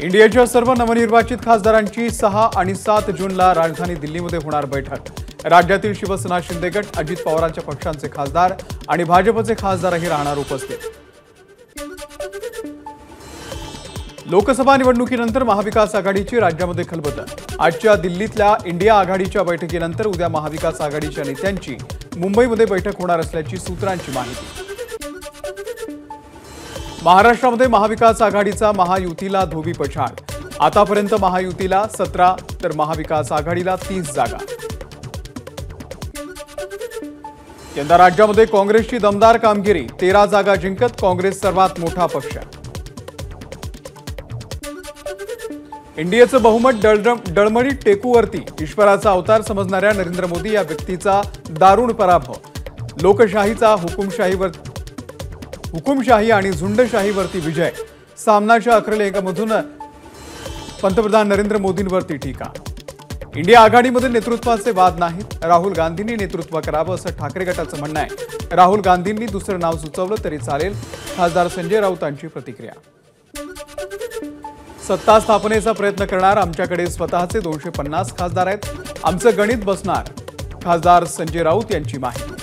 इंडियाच्या सर्व नवनिर्वाचित खासदारांची 6 आणि 7 जूनला राजधानी दिल्लीमध्ये होणार बैठक। राज्यातील शिवसेना शिंदे गट, अजित पवारांच्या पक्षांचे खासदार आणि भाजपचे खासदारही राहणार उपस्थित। लोकसभा निवडणुकीनंतर महाविकास आघाडीची राज्यामध्ये खलबतं। आजच्या दिल्लीतल्या इंडिया आघाडीच्या बैठकीनंतर उद्या महाविकास आघाडीच्या नेत्यांची मुंबईमध्ये बैठक होणार असल्याची सूत्रांची माहिती। महाराष्ट्रामध्ये महाविकास आघाडीचा महायुतीला धोबी पछाड। आतापर्यंत महायुतीला 17 तर महाविकास आघाडीला 30 जागा। यंदा राज्यामध्ये काँग्रेसची दमदार कामगिरी, 13 जागा जिंकत काँग्रेस सर्वात मोठा पक्ष। इंडियाचं बहुमत डळमळीत टेकूवरती, ईश्वराचा अवतार समजणाऱ्या नरेंद्र मोदी या व्यक्तीचा दारुण पराभव। लोकशाहीचा हुकुमशाही आणि झुंडशाहीवरती विजय। सामनाच्या अग्रलेखामधून पंतप्रधान नरेंद्र मोदींवरती टीका। इंडिया आघाडीमध्ये नेतृत्वाचे वाद नाहीत, राहुल गांधींनी नेतृत्व करावं असं ठाकरे गटाचं म्हणणं आहे। राहुल गांधींनी दुसरं नाव सुचवलं तरी चालेल, खासदार संजय राऊतांची प्रतिक्रिया। सत्ता स्थापनेचा प्रयत्न करणार, आमच्याकडे स्वतःचे 250 खासदार आहेत, आमचं गणित बसणार, खासदार संजय राऊत यांची माहिती।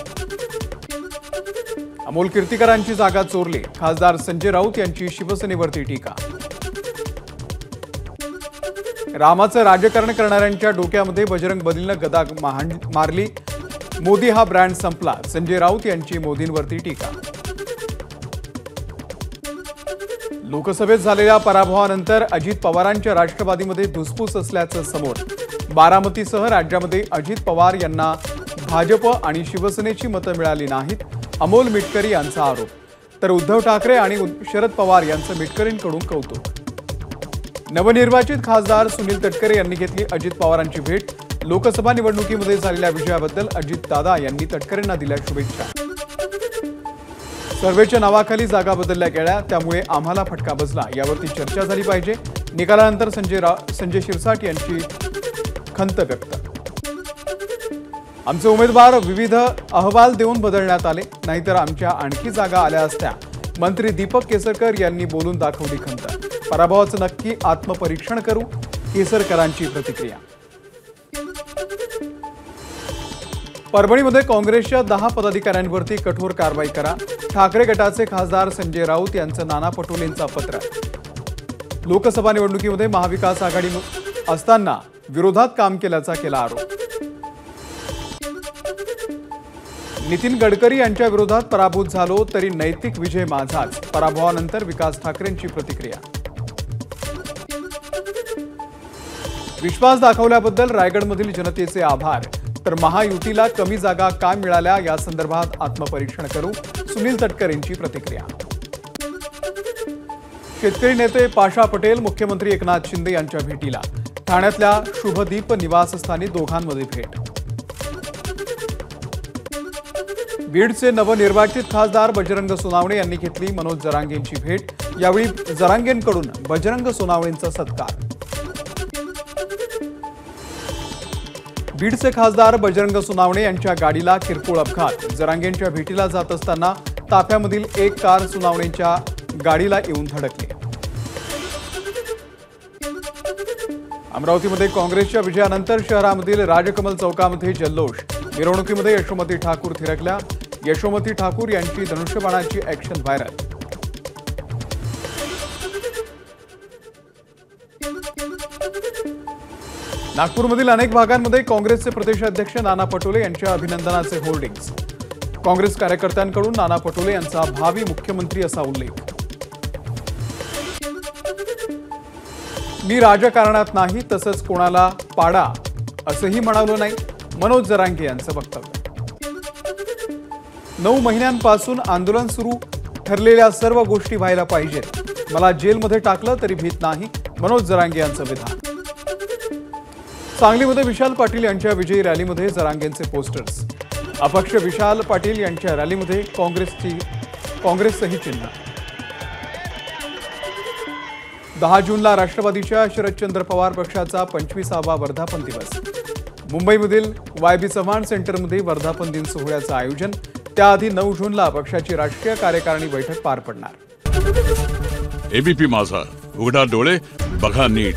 अमोल कीर्तिकरांची जागा चोरली, खासदार संजय राऊत यांची शिवसेनेवरती टीका। रामाचं राजकारण करणाऱ्यांच्या डोक्यामध्ये बजरंग बलीनं गदा मारली, मोदी हा ब्रँड संपला, संजय राऊत यांची मोदींवरती टीका। लोकसभेत झालेल्या पराभवानंतर अजित पवारांच्या राष्ट्रवादीमध्ये धुसफूस असल्याचं समोर। बारामतीसह राज्यामध्ये अजित पवार यांना भाजप आणि शिवसेनेची मतं मिळाली नाहीत, अमोल मिटकरी यांचा आरोप। तर उद्धव ठाकरे आणि शरद पवार यांचं मिटकरींकडून कौतुक। नवनिर्वाचित खासदार सुनील तटकरे यांनी घेतली अजित पवारांची भेट। लोकसभा निवडणुकीमध्ये झालेल्या विजयाबद्दल अजित दादा यांनी तटकरेंना दिल्या शुभेच्छा। सर्वेच्या नावाखाली जागा बदलल्या गेल्या, त्यामुळे आम्हाला फटका बसला, यावरती चर्चा झाली पाहिजे। निकालानंतर संजय शिरसाट यांची खंत व्यक्त। आमचे उमेदवार विविध अहवाल देऊन बदलण्यात आले, नाहीतर आमच्या आणखी जागा आल्या असत्या। मंत्री दीपक केसरकर यांनी बोलून दाखवली खंत। पराभवाचं नक्की आत्मपरीक्षण करू, केसरकरांची प्रतिक्रिया। परभणीमध्ये काँग्रेसच्या 10 पदाधिकाऱ्यांवरती कठोर कारवाई करा, ठाकरे गटाचे खासदार संजय राऊत यांचं नाना पटोलेंचा पत्र। लोकसभा निवडणुकीमध्ये महाविकास आघाडी असताना विरोधात काम केल्याचा केला आरोप। नितीन गडकरी यांच्या विरोधात पराभूत झालो तरी नैतिक विजय माझाच, पराभवानंतर विकास ठाकरेंची प्रतिक्रिया। विश्वास दाखवल्याबद्दल रायगडमधील जनतेचे आभार, तर महायुतीला कमी जागा का मिळाल्या या संदर्भात आत्मपरीक्षण करू, सुनील तटकरेंची प्रतिक्रिया। शेतकरी नेते पाशा पटेल मुख्यमंत्री एकनाथ शिंदे यांच्या भेटीला, ठाण्यातल्या शुभदीप निवासस्थानी दोघांमध्ये भेट। बीडचे नवनिर्वाचित खासदार बजरंग सोनावणे यांनी घेतली मनोज जरांगेंची भेट, यावेळी जरांगेंकडून बजरंग सोनावणेंचा सत्कार। बीडचे खासदार बजरंग सोनावणे यांच्या गाडीला किरकोळ अपघात, जरांगेंच्या भेटीला जात असताना ताफ्यामधील एक कार सोनावणेंच्या गाडीला येऊन धडकली। अमरावतीमध्ये काँग्रेसच्या विजयानंतर शहरामधील राजकमल चौकामध्ये जल्लोष, मिरवणुकीमध्ये यशोमती ठाकूर थिरकल्या, यशोमती ठाकूर यांची धनुष्यबाणाची ॲक्शन व्हायरल। नागपूरमधील अनेक भागांमध्ये काँग्रेसचे प्रदेशाध्यक्ष नाना पटोले यांच्या अभिनंदनाचे होर्डिंग्स, काँग्रेस कार्यकर्त्यांकडून नाना पटोले यांचा भावी मुख्यमंत्री असा उल्लेख। मी राजकारणात नाही, तसंच कोणाला पाडा असंही म्हणालो नाही, मनोज जरांगे यांचं वक्तव्य। 9 महिन्यांपासून आंदोलन सुरू, ठरलेल्या सर्व गोष्टी व्हायला पाहिजेत, मला जेलमध्ये टाकलं तरी भीत नाही, मनोज जरांगे यांचं विधान। सांगलीमध्ये विशाल पाटील यांच्या विजयी रॅलीमध्ये जरांगेंचे पोस्टर्स, अपक्ष विशाल पाटील यांच्या रॅलीमध्ये काँग्रेसचंही चिन्ह। 10 जूनला राष्ट्रवादीच्या शरदचंद्र पवार पक्षाचा 25वा वर्धापन दिवस। मुंबईमधील YB चव्हाण सेंटरमध्ये वर्धापन दिन सोहळ्याचं आयोजन, त्याआधी 9 जूनला पक्षाची राष्ट्रीय कार्यकारिणी बैठक पार पडणार। एबीपी माझा, उघडा डोळे बघा नीट.